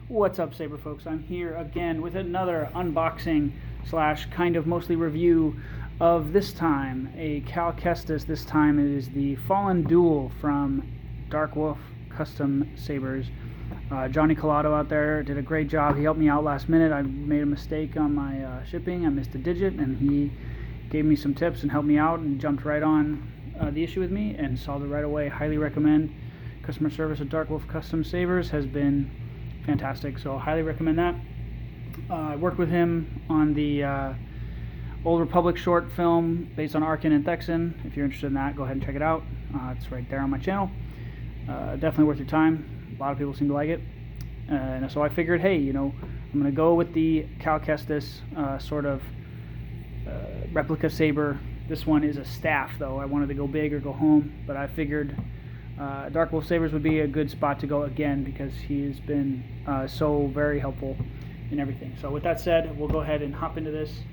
What's up, Saber folks? I'm here again with another unboxing slash kind of mostly review of this time a Kestis. This time it is the Fallen Duel from Darkwolf Custom Sabers. Johnny Collado out there did a great job. He helped me out last minute. I made a mistake on my shipping. I missed a digit, and he gave me some tips and helped me out and jumped right on the issue with me and solved it right away. Highly recommend. Customer service at Darkwolf Custom Sabers has been fantastic, so highly recommend that. I worked with him on the Old Republic short film based on Arkin and Thexan. If you're interested in that, go ahead and check it out. It's right there on my channel. Definitely worth your time. A lot of people seem to like it, and so I figured, hey, you know, I'm going to go with the Kestis sort of replica saber. This one is a staff, though. I wanted to go big or go home, but I figured Darkwolf Sabers would be a good spot to go again because he's been so very helpful in everything. So with that said, we'll go ahead and hop into this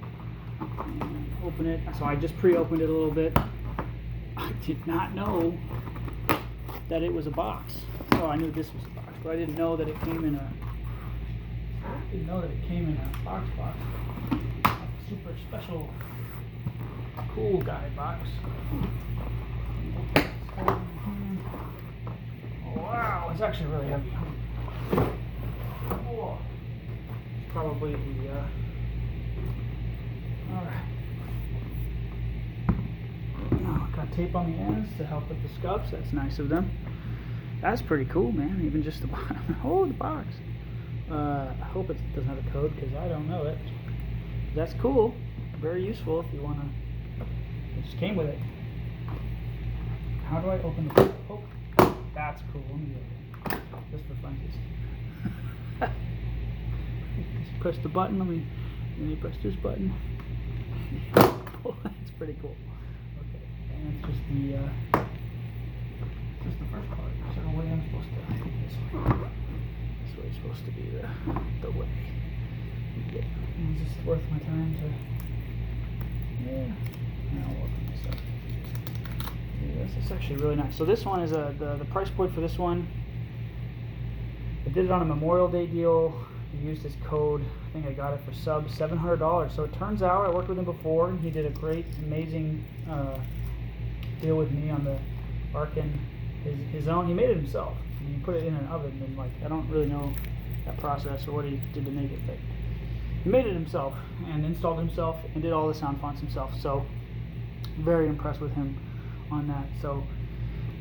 and open it. So I just pre-opened it a little bit. I did not know that it was a box. Oh, I knew this was a box, but I didn't know that it came in a box. A super special cool guy box. Wow, it's actually really heavy. Whoa. It's probably the alright. Oh, got tape on the ends to help with the scuffs. That's nice of them. That's pretty cool, man. Even just the bottom. Oh, the box. I hope it doesn't have a code because I don't know it. That's cool. Very useful if you want to. It just came with it. How do I open the? Oh, that's cool. Let me get it. Just for funsies. Just press the button. Let me press this button. Oh, that's pretty cool. Okay, and it's just the first part. Is there a way I'm supposed to? I think this way. This way is supposed to be the way. Yeah. Is this worth my time to? Yeah. Now I'll open this up. This is actually really nice. So this one is the price point for this one. I did it on a Memorial Day deal. I used his code. I think I got it for sub $700. So it turns out I worked with him before, and he did a great, amazing deal with me on the Arkin. His own. He made it himself. He put it in an oven, and like I don't really know that process or what he did to make it, but he made it himself and installed himself and did all the sound fonts himself. So very impressed with him on that. So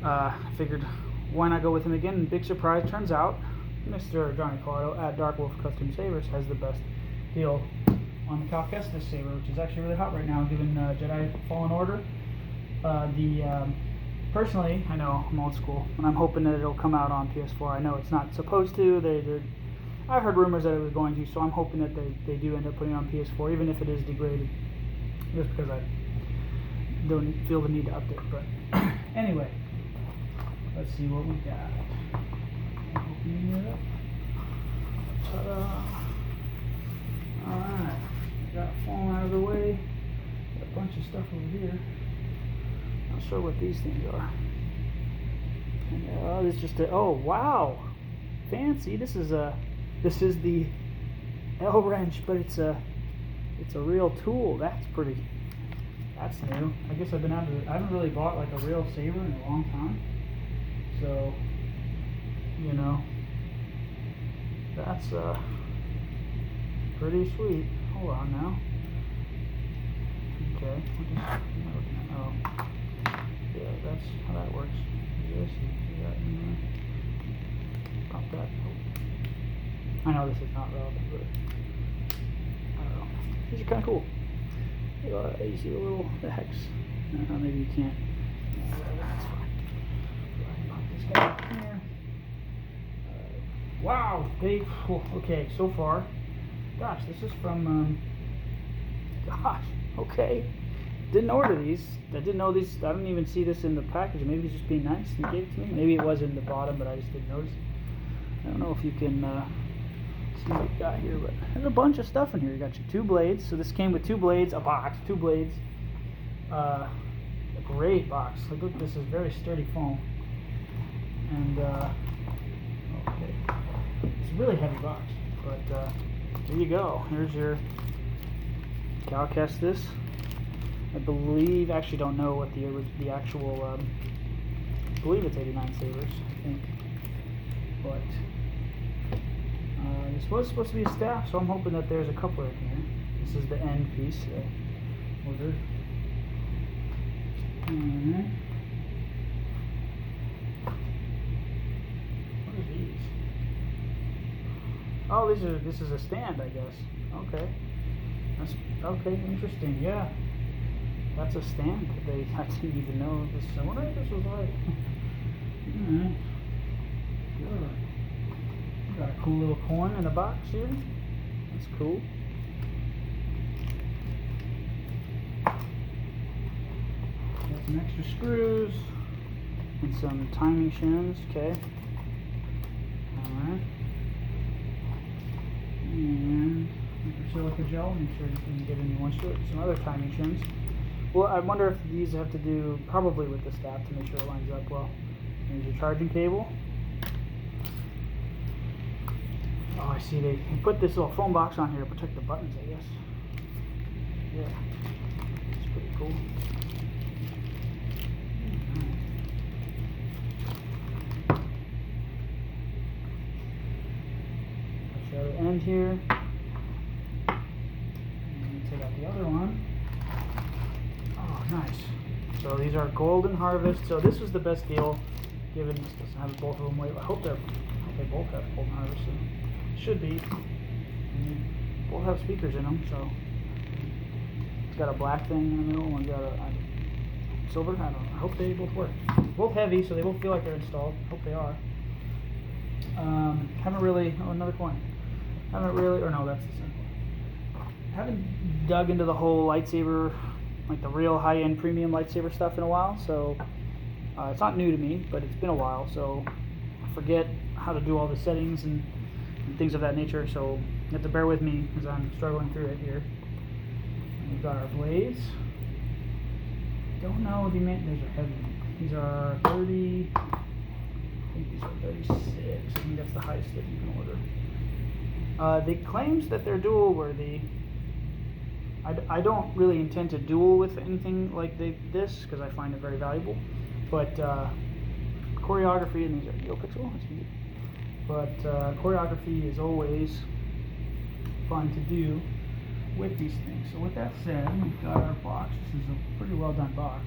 I figured why not go with him again, and big surprise, turns out Mr. Johnny Collado at Darkwolf Custom Sabers has the best deal on the Kestis saber, which is actually really hot right now given Jedi Fallen Order. Personally, I know I'm old school, and I'm hoping that it'll come out on PS4. I know it's not supposed to. I heard rumors that it was going to, so I'm hoping that they do end up putting it on PS4, even if it is degraded, just because I don't feel the need to update. But anyway, let's see what we got. Opening it up. Ta-da! Alright, got it falling out of the way. Got a bunch of stuff over here. Not sure what these things are. And, this is just oh wow, fancy. This is the L wrench, but it's a real tool. That's new. I guess I haven't really bought like a real saber in a long time. So, you know, that's pretty sweet. Hold on now. Okay. Oh, yeah, that's how that works. Yes, pop that. I know this is not relevant, but I don't know. These are kind of cool. You see the hex. Maybe you can't. That's fine. Pop this guy in here. Wow, okay, so far. Gosh, this is from. Gosh, okay. Didn't order these. I didn't know these. I didn't even see this in the package. Maybe he's just being nice and gave it to me. Maybe it was in the bottom, but I just didn't notice. I don't know if you can see what you got here, but there's a bunch of stuff in here. You got your 2 blades. So this came with 2 blades, a box, 2 blades. A great box. Look, this is very sturdy foam. And okay, really heavy box. But there you go. Here's your Cal Kestis. I believe, actually don't know what the actual, I believe it's 89 Sabers, I think. But this was supposed to be a staff, so I'm hoping that there's a coupler in here. This is the end piece ordered. What are these? Oh, this is a stand, I guess. Okay. That's okay, interesting, yeah. That's a stand. I didn't even know this. I wonder if this was right. Alright. Good. Got a cool little coin in the box here. That's cool. Got some extra screws and some timing shims. Okay. Alright. And silica gel. Make sure you can get any moisture. Some other timing shims. Well, I wonder if these have to do probably with the staff to make sure it lines up well. There's your charging cable. Oh, I see they put this little foam box on here to protect the buttons, I guess. Yeah, it's pretty cool. I'll show the end here. And take out the other one. Oh, nice. So these are Golden Harvest. So this was the best deal, given this doesn't have both of them labeled. I hope they both have Golden Harvest in them. Should be. Both have speakers in them, so it's got a black thing in the middle. One's got a silver. I don't know. I hope they both work. Both heavy, so they both feel like they're installed. Hope they are. Haven't really. Oh, another coin. Haven't really. Or no, that's the same one. Haven't dug into the whole lightsaber, like the real high-end premium lightsaber stuff in a while. So it's not new to me, but it's been a while. So I forget how to do all the settings and things of that nature, so you have to bear with me as I'm struggling through it here. And we've got our blades. Don't know these are heavy. These are 30. I think these are 36. I think that's the highest that you can order. They claims that they're dual worthy. I don't really intend to duel with anything like this because I find it very valuable. But choreography, and these are neopixel. That's neat. But choreography is always fun to do with these things. So with that said, we've got our box. This is a pretty well done box.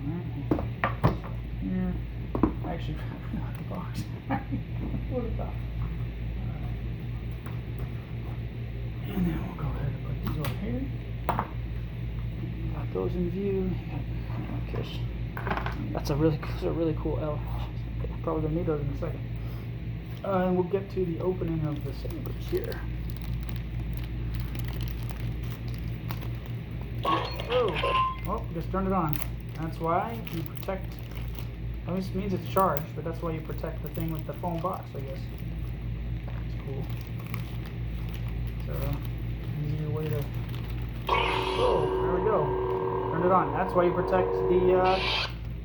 Alright, here. Actually, not the box. Look at that. And then we'll go ahead and put these over here. Got those in view. That's a really cool L. Probably gonna need those in a second. And we'll get to the opening of the Sabers here. Oh, just turned it on. That's why you protect. Well, this means it's charged, but that's why you protect the thing with the foam box, I guess. That's cool. So, easier way to. Oh, there we go. Turned it on. That's why you protect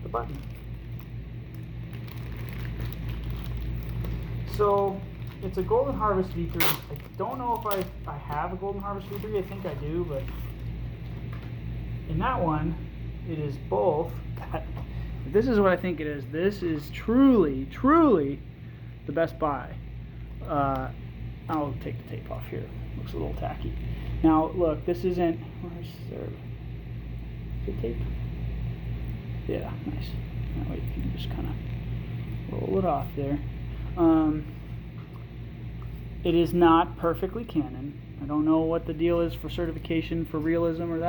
the button. So it's a Golden Harvest V3. I don't know if I have a Golden Harvest V3. I think I do, but in that one, it is both. This is what I think it is. This is truly, truly the best buy. I'll take the tape off here. Looks a little tacky. Now look, this isn't. Where's there? Is it tape? Yeah, nice. That way you can just kind of roll it off there. It is not perfectly canon. I don't know what the deal is for certification for realism or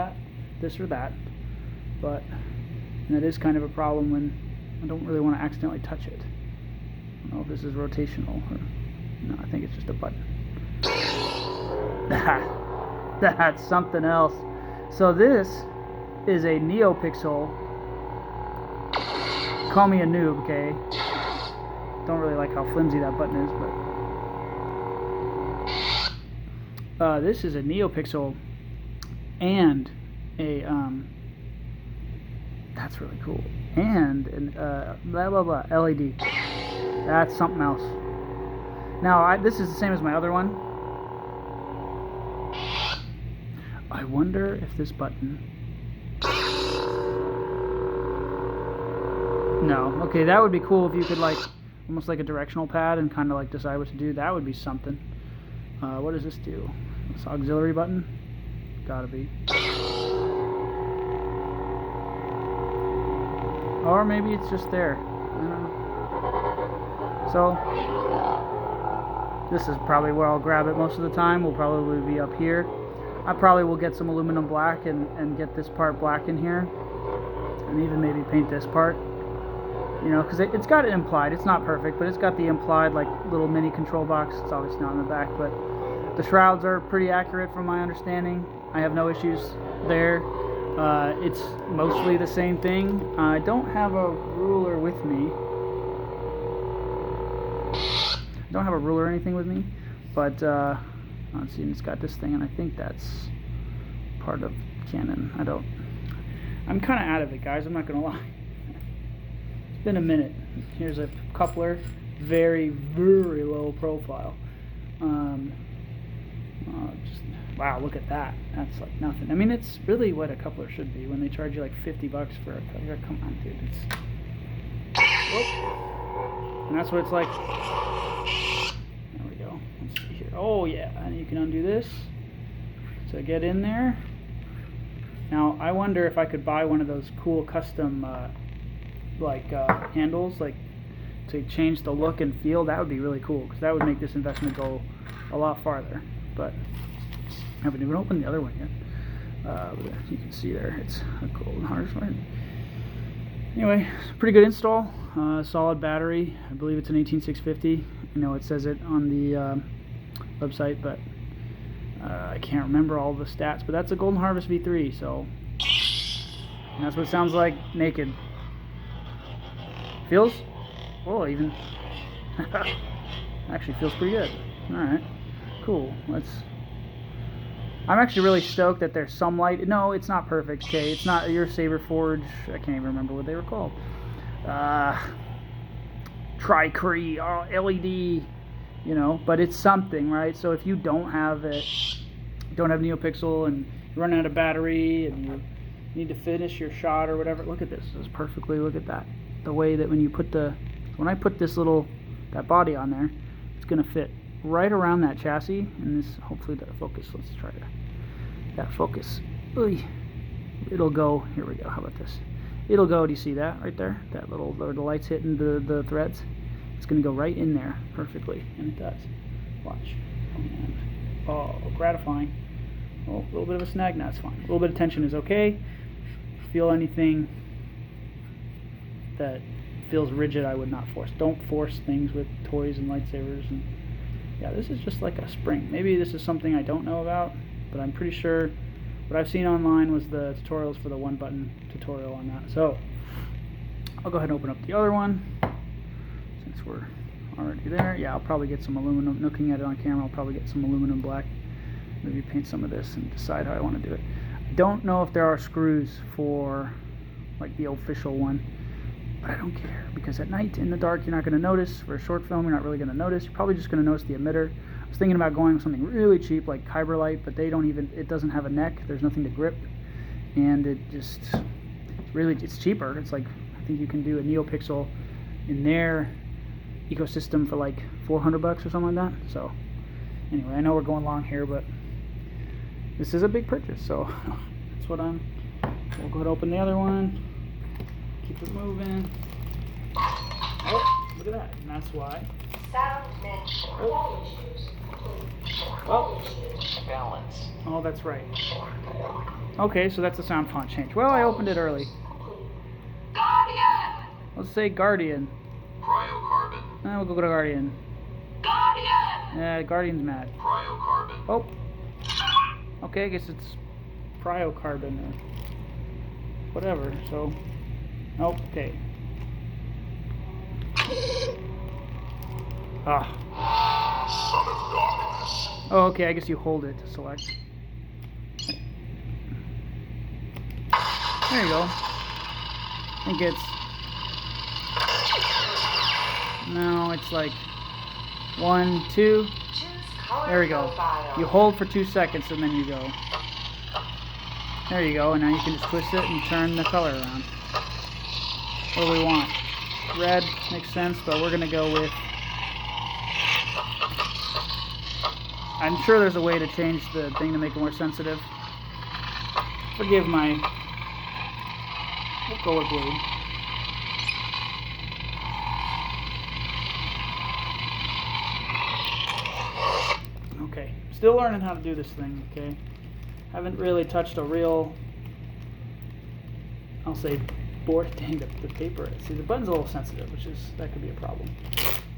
this or that, but that is kind of a problem when I don't really want to accidentally touch it. I don't know if this is rotational or no. I think it's just a button. That's something else. So this is a neopixel. Call me a noob, okay? Don't really like how flimsy that button is, but this is a neopixel and a that's really cool, and an blah blah blah LED. That's something else. Now, this is the same as my other one. I wonder if this button... No. Okay, that would be cool if you could, like, almost like a directional pad and kind of, like, decide what to do. That would be something. What does this do? This auxiliary button? Gotta be. Or maybe it's just there. I don't know. So, this is probably where I'll grab it most of the time. Will probably be up here. I probably will get some aluminum black and get this part black in here. And even maybe paint this part. You know, because it's got it implied. It's not perfect, but it's got the implied, like, little mini control box. It's obviously not in the back, but the shrouds are pretty accurate from my understanding. I have no issues there. It's mostly the same thing. I don't have a ruler with me. I don't have a ruler or anything with me, but let's see, it's got this thing, and I think that's part of Canon. I'm kind of out of it, guys. I'm not gonna lie. It's been a minute. Here's a coupler, very, very low profile. Wow, look at that. That's like nothing. I mean, it's really what a coupler should be when they charge you like $50 for a coupler. Come on, dude. And that's what it's like. There we go. Let's see here. Oh, yeah. And you can undo this to get in there. Now, I wonder if I could buy one of those cool custom handles, like to change the look and feel. That would be really cool, because that would make this investment go a lot farther. But I haven't even opened the other one yet. You can see there, it's a golden harness. Anyway, pretty good install. Solid battery. I believe it's an 18650. I know it says it on the website, but I can't remember all the stats. But that's a Golden Harvest V3, so and that's what it sounds like naked. Feels? Oh, even actually feels pretty good. All right, cool. I'm actually really stoked that there's some light. No, it's not perfect. Okay, it's not your Saber Forge. I can't even remember what they were called. Tri-Cree, LED, you know. But it's something, right? So if you don't have it, don't have neopixel, and you run out of battery, and you need to finish your shot or whatever. Look at this. This is perfectly. Look at that. The way that when I put this that body on there, it's gonna fit right around that chassis, and this hopefully that focus. Let's try that focus. Oy. It'll go. Here we go. How about this? It'll go. Do you see that right there? That little where the light's hitting the threads. It's gonna go right in there perfectly, and it does. Watch. Oh, gratifying. Oh, a little bit of a snag. No, that's fine. A little bit of tension is okay. Feel anything that feels rigid, I would not force. Don't force things with toys and lightsabers. And yeah, this is just like a spring. Maybe this is something I don't know about, but I'm pretty sure what I've seen online was the tutorials for the one button tutorial on that. So I'll go ahead and open up the other one since we're already there. Yeah, I'll probably get some aluminum. Looking at it on camera, I'll probably get some aluminum black. Maybe paint some of this and decide how I want to do it. I don't know if there are screws for like the official one, but I don't care, because at night in the dark you're not going to notice. For a short film you're not really going to notice. You're probably just going to notice the emitter. I was thinking about going with something really cheap like Kyberlite, but it doesn't have a neck. There's nothing to grip, and it's cheaper. It's like, I think you can do a neopixel in their ecosystem for like $400 or something like that. So anyway, I know we're going long here, but this is a big purchase, so that's what we'll go ahead and open the other one. Keep it moving. Oh, look at that. And that's why. Oh. Balance. Oh, that's right. Okay, so that's the sound font change. Well, I opened it early. Guardian! Let's say Guardian. Cryocarbon. We'll go to Guardian. Guardian! Guardian's mad. Cryocarbon. Oh. Okay, I guess it's cryocarbon or whatever, so. Oh, okay. Ah. Son of darkness. Oh, okay, I guess you hold it to select. There you go. I think it's... No, it's like 1, 2. There we go. You hold for 2 seconds and then you go. There you go, and now you can just twist it and turn the color around. What do we want? Red makes sense, but we're gonna go with... I'm sure there's a way to change the thing to make it more sensitive. Forgive my... We'll go with blue. Okay, still learning how to do this thing, okay? Haven't really touched a real, I'll say, board. Dang, the paper. See, the button's a little sensitive, that could be a problem.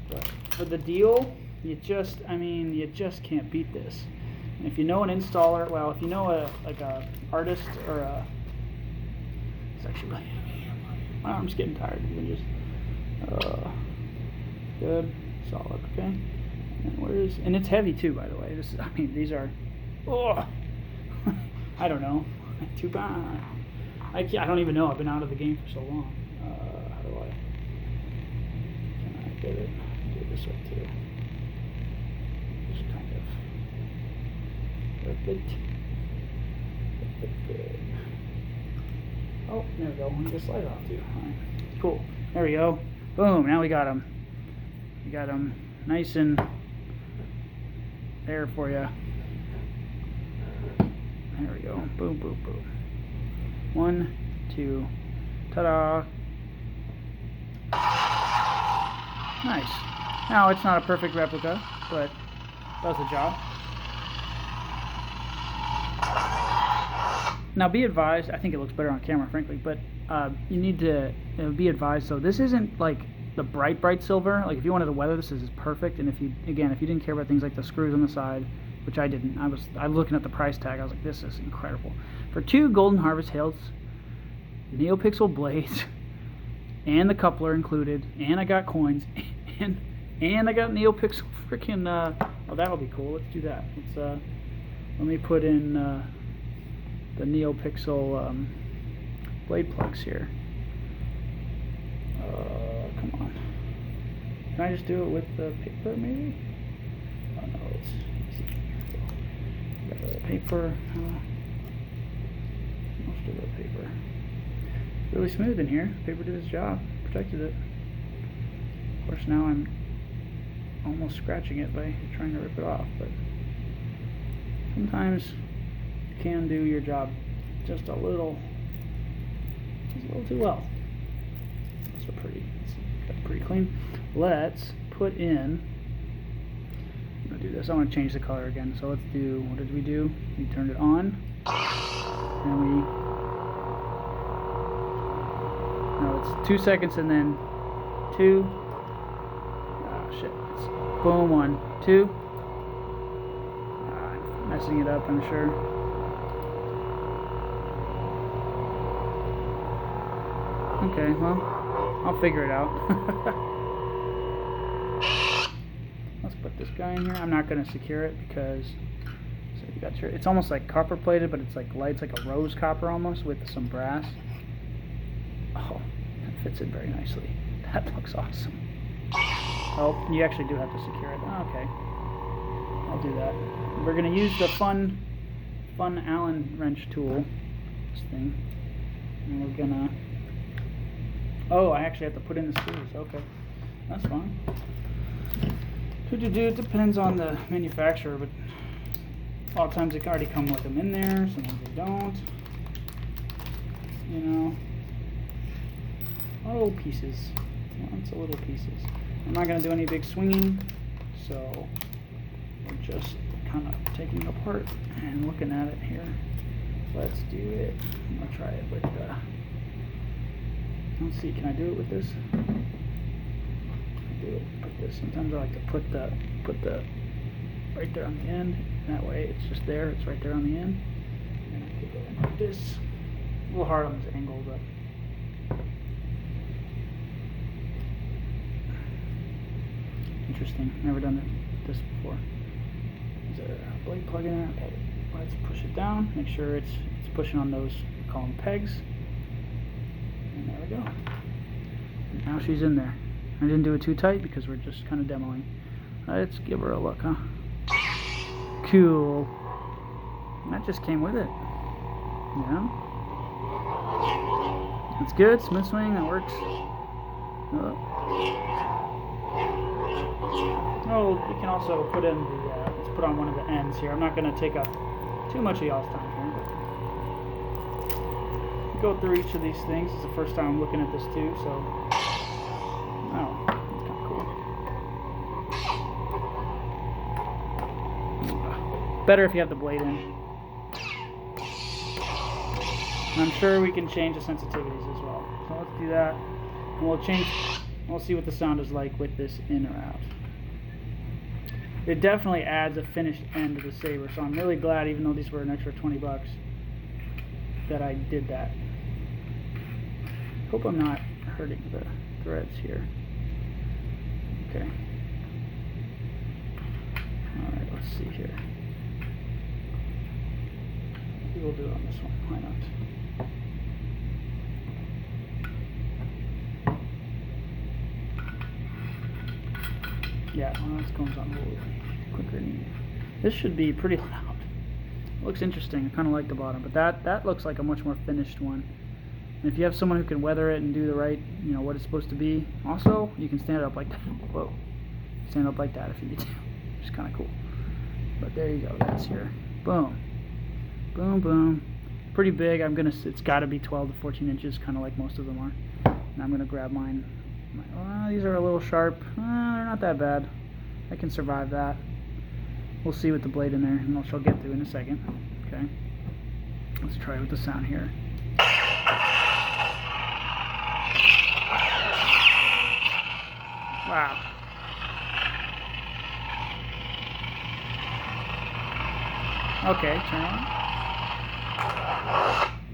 But for the DUEL, you just can't beat this. And if you know an installer, well, if you know a artist or a, it's actually really, my arm's getting tired. You can just, good, solid, okay. And it's heavy too, by the way. These are, oh, I don't know, too bad. I don't even know. I've been out of the game for so long. How do can I get it? Do this right here. Just kind of rip it. Oh, there we go. Let me just slide it off too. All right. Cool. There we go. Boom. Now we got them. We got them nice and there for you. There we go. Boom, boom, boom. 1, 2. Ta-da! Nice. Now, it's not a perfect replica, but does the job. Now, be advised, I think it looks better on camera, frankly, but you need to be advised. So this isn't like the bright silver. Like if you wanted to weather this is perfect. And if you didn't care about things like the screws on the side, which I didn't, I was looking at the price tag. I was like, this is incredible. For 2 Golden Harvest Hilts, neopixel blades, and the coupler included, and I got coins, and I got neopixel freaking. Oh, that'll be cool. Let's do that. Let me put in the neopixel blade plugs here. Come on. Can I just do it with the paper, maybe? Oh no, it's easy. Got the paper. Most of the paper. Really smooth in here. Paper did its job. Protected it. Of course, now I'm almost scratching it by trying to rip it off, but sometimes you can do your job just a little too well. So pretty. Got pretty clean. Let's put in. I'm gonna do this. I want to change the color again. So let's do. What did we do? We turned it on, and we. No, it's 2 seconds and then 2. Oh shit! It's boom 1, 2. Messing it up, I'm sure. Okay, well, I'll figure it out. Let's put this guy in here. I'm not going to secure it because so you got it's almost like copper plated, but it's like lights like a rose copper almost with some brass. Oh, that fits in very nicely. That looks awesome. Oh, you actually do have to secure it. Oh, okay, I'll do that. We're going to use the fun Allen wrench tool, this thing, and we're gonna. Oh, I actually have to put in the screws. Okay, that's fine. It depends on the manufacturer, but a lot of times they already come with them in there. Sometimes they don't. You know, little pieces. Lots of little pieces. I'm not gonna do any big swinging, so we're just kind of taking it apart and looking at it here. Let's do it. I'm gonna try it with the. Let's see, can I do it with this? Do it with this. Sometimes I like to put the right there on the end. That way it's just there, it's right there on the end. And I could go in like this. A little hard on this angle, but interesting. Never done this before. Is there a blade plug in there? Okay. Let's push it down. Make sure it's pushing on those, we call them pegs. And there we go. And now she's in there. I didn't do it too tight because we're just kind of demoing. Let's give her a look, huh? Cool. And that just came with it. Yeah. That's good. Smooth swing. That works. Oh, we can also put in the, let's put on one of the ends here. I'm not going to take up too much of y'all's time here. But go through each of these things. It's the first time I'm looking at this too, so. Oh, that's kind of cool. Better if you have the blade in. And I'm sure we can change the sensitivities as well. So let's do that. And we'll see what the sound is like with this in or out. It definitely adds a finished end to the saber, so I'm really glad, even though these were an extra 20 bucks, that I did that. Hope I'm not hurting the threads here. Okay. Alright, let's see here. Maybe we'll do it on this one. Why not? Yeah, well, this goes on a little quicker than you. This should be pretty loud. It looks interesting. I kind of like the bottom, but that looks like a much more finished one. And if you have someone who can weather it and do the right, you know, what it's supposed to be, also, you can stand it up like that. Whoa. Stand up like that if you need to. Which is kind of cool. But there you go. That's your boom. Boom, boom. Pretty big. It's got to be 12 to 14 inches, kind of like most of them are. And I'm going to grab mine. These are a little sharp. They're not that bad. I can survive that. We'll see with the blade in there, and which I'll get through in a second. Okay. Let's try it with the sound here. Wow. Okay, turn on.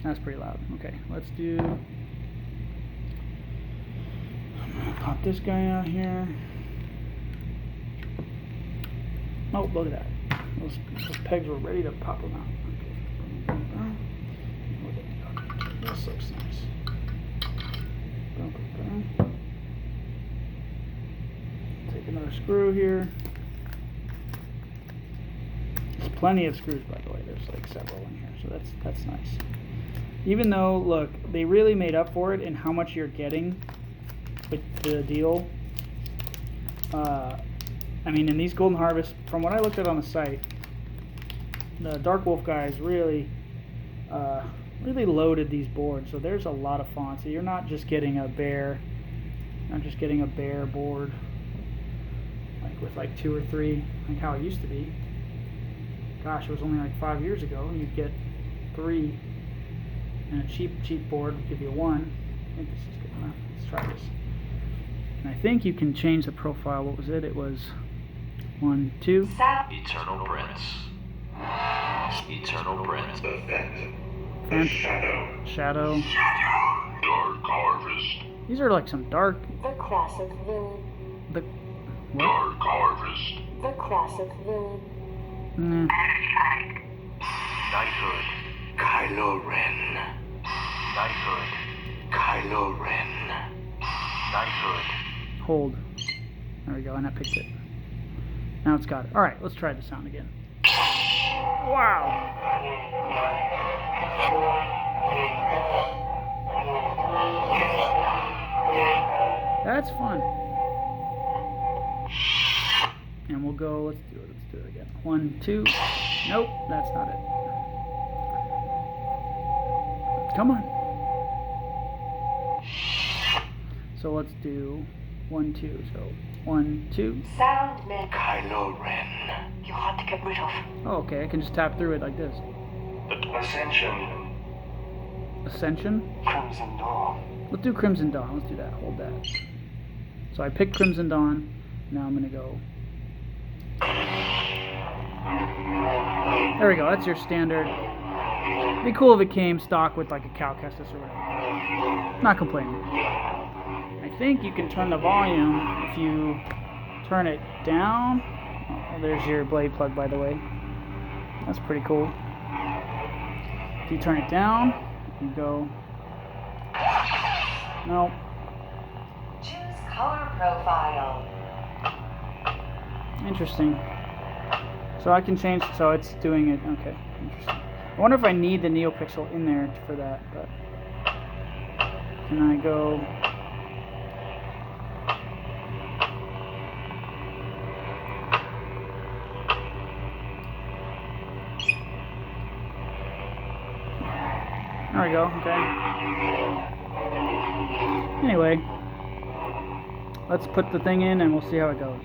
That's pretty loud. Okay, let's do. Pop this guy out here. Oh, look at that. Those pegs were ready to pop them out. Okay. This looks nice. Take another screw here. There's plenty of screws, by the way. There's like several in here, so that's nice. Even though, look, they really made up for it in how much you're getting with the deal. I mean, in these Golden Harvest, from what I looked at on the site, the Darkwolf guys really loaded these boards. So there's a lot of fonts. So you're not just getting a bare, board, like with like 2 or 3, like how it used to be. Gosh, it was only like 5 years ago. You'd get 3, and a cheap board would give you 1. I think this is good enough. Let's try this. And I think you can change the profile. What was it? It was 1, 2. Eternal Prince. Eternal Prince. And Shadow. Dark Harvest. These are like some dark. The classic villain. The what? Dark Harvest. The classic villain. Knighthood. Kylo Ren. Knighthood. Kylo Ren. Knighthood. Hold. There we go, and I picked it. Now it's got it. Alright, let's try the sound again. Wow! That's fun. And we'll go, let's do it again. 1, 2. Nope, that's not it. Come on. So let's do 1, 2. So 1, 2. Sound man. Kylo Ren. You're hard to get rid of. Oh, okay, I can just tap through it like this. Ascension. Ascension? Crimson Dawn. Let's do Crimson Dawn. Let's do that. Hold that. So I picked Crimson Dawn. Now I'm going to go. There we go. That's your standard. It'd be cool if it came stock with like a Cal Kestis or whatever. Not complaining. I think you can turn the volume if you turn it down. Oh, there's your blade plug, by the way. That's pretty cool. If you turn it down, you go. No. Choose color profile. Interesting. So I can change, so it's doing it, okay, interesting. I wonder if I need the neopixel in there for that, but can I go, there we go, okay. Anyway, let's put the thing in and we'll see how it goes.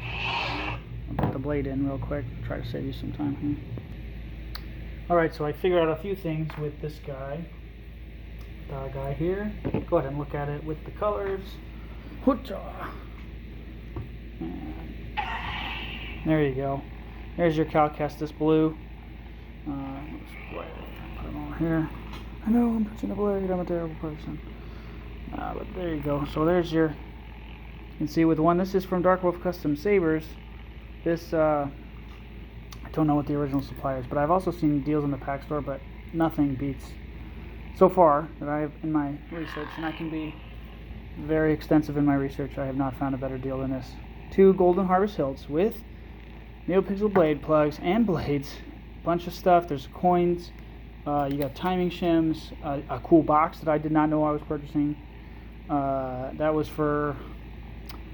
I'll put the blade in real quick, try to save you some time here. Alright, so I figured out a few things with this guy. Here. Go ahead and look at it with the colors. Hoocha! There you go. There's your Kestis blue. Put them on here. I know I'm touching the blade, I'm a terrible person. But there you go. So there's your, you can see with one, this is from Darkwolf Custom Sabers. This, I don't know what the original supply is, but I've also seen deals in the pack store, but nothing beats, so far, that I have in my research, and I can be very extensive in my research, I have not found a better deal than this. 2 Golden Harvest hilts with neopixel blade plugs and blades, bunch of stuff, there's coins, you got timing shims, a cool box that I did not know I was purchasing. That was for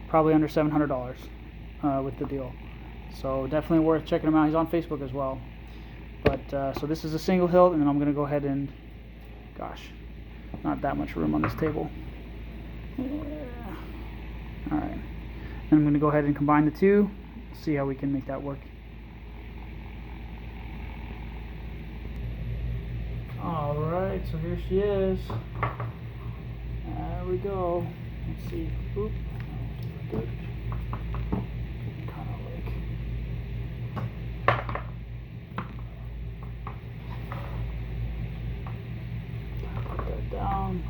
probably under $700 with the deal. So definitely worth checking him out. He's on Facebook as well. But so this is a single hilt, and then I'm going to go ahead and, gosh, not that much room on this table. Yeah. All right. And I'm going to go ahead and combine the two, see how we can make that work. All right, so here she is. There we go. Let's see. Oop. Good. Down,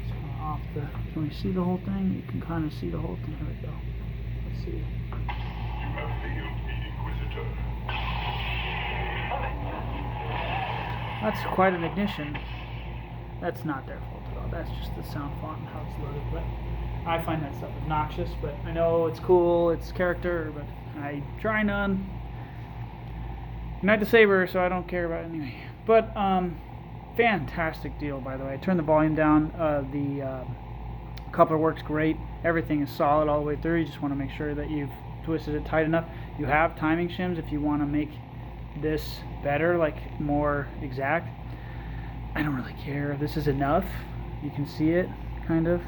so off the, can we see the whole thing? You can kind of see the whole thing. Here we go. Let's see. You have failed the Inquisitor. That's quite an ignition. That's not their fault at all. That's just the sound font and how it's loaded. But I find that stuff obnoxious. But I know it's cool, it's character, but I try none. Not the Saber, so I don't care about it anyway. But fantastic deal, by the way. I turned the volume down. The coupler works great. Everything is solid all the way through. You just want to make sure that you've twisted it tight enough. You have timing shims if you want to make this better, like more exact. I don't really care. This is enough. You can see it, kind of.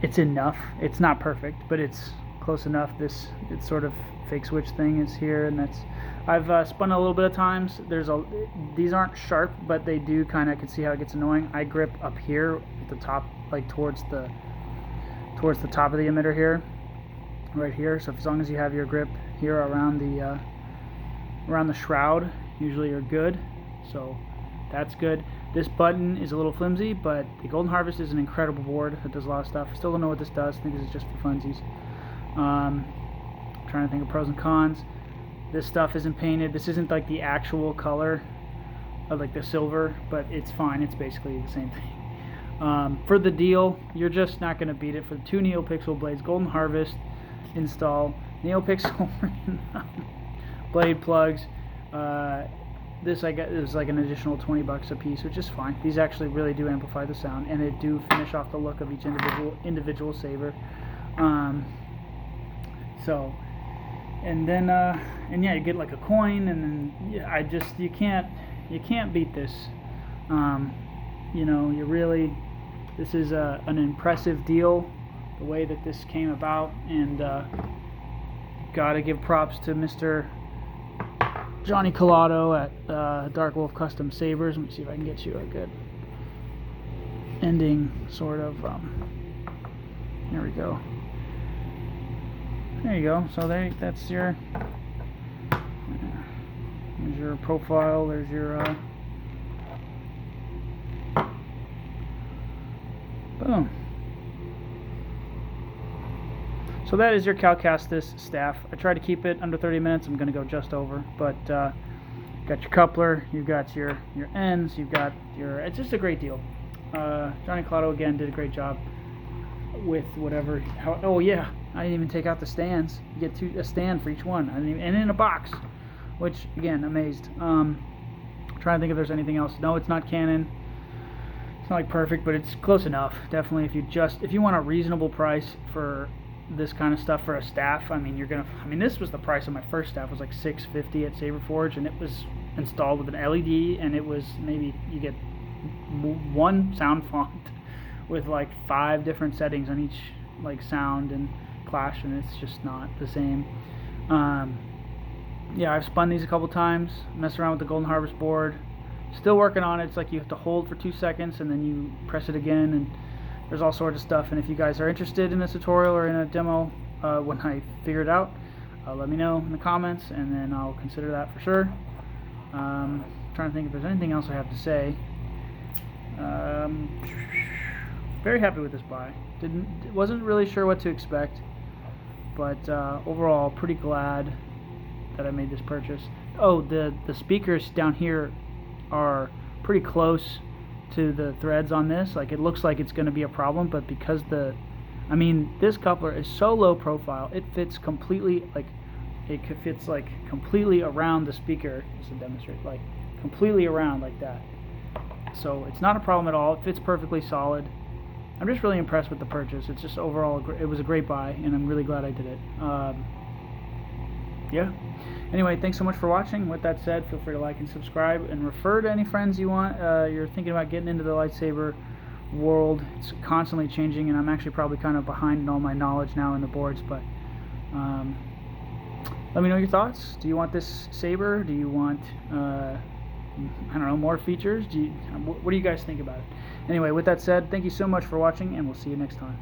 It's enough. It's not perfect, but it's close enough. This, it's sort of fake switch thing is here, and that's, I've spun a little bit of times. These aren't sharp, but they do kind of, I can see how it gets annoying. I grip up here at the top, like towards the top of the emitter here, right here. So as long as you have your grip here around the shroud, usually you're good. So that's good. This button is a little flimsy, but the Golden Harvest is an incredible board that does a lot of stuff. Still don't know what this does. I think this is just for funsies. Trying to think of pros and cons. This stuff isn't painted. This isn't like the actual color of like the silver, but it's fine. It's basically the same thing. For the deal, you're just not going to beat it. For the 2 neopixel blades, Golden Harvest install, neopixel blade plugs. This I got is like an additional $20 a piece, which is fine. These actually really do amplify the sound, and they do finish off the look of each individual saber. So, and then and yeah, you get like a coin, and then yeah, you can't beat this. You know, this is an impressive deal, the way that this came about, and gotta give props to Mr. Johnny Collado at Darkwolf Custom Sabers. Let me see if I can get you a good ending, sort of. There we go. There you go. So that's your. There's your profile. There's your. Boom. So that is your Kestis staff. I try to keep it under 30 minutes. I'm going to go just over, but you've got your coupler, you've got your ends, you've got your. It's just a great deal. Johnny Collado again did a great job. with whatever. Oh yeah, I didn't even take out the stands. You get a stand for each one, and in a box, which again, amazed. Trying to think if there's anything else. No, it's not Canon. It's not like perfect, but it's close enough. Definitely, if you want a reasonable price for this kind of stuff for a staff, I mean, this was the price of my first staff. It was like $650 at Saber Forge, and it was installed with an LED, and it was maybe you get one sound font with like 5 different settings on each like sound and clash, and it's just not the same. Yeah, I've spun these a couple times, messed around with the Golden Harvest board. Still working on it. It's like you have to hold for 2 seconds and then you press it again, and there's all sorts of stuff. And if you guys are interested in a tutorial or in a demo when I figure it out, let me know in the comments, and then I'll consider that for sure. Trying to think if there's anything else I have to say. Very happy with this buy. Wasn't really sure what to expect, but overall pretty glad that I made this purchase. Oh, the speakers down here are pretty close to the threads on this. Like, it looks like it's going to be a problem, but because this coupler is so low profile, it fits completely, like it fits like completely around the speaker. Just to demonstrate, like completely around like that. So it's not a problem at all. It fits perfectly solid. I'm just really impressed with the purchase. It's just overall, it was a great buy, and I'm really glad I did it. Yeah. Anyway, thanks so much for watching. With that said, feel free to like and subscribe, and refer to any friends you want. You're thinking about getting into the lightsaber world. It's constantly changing, and I'm actually probably kind of behind in all my knowledge now in the boards, but let me know your thoughts. Do you want this saber? Do you want I don't know, more features? What do you guys think about it? Anyway, with that said, thank you so much for watching, and we'll see you next time.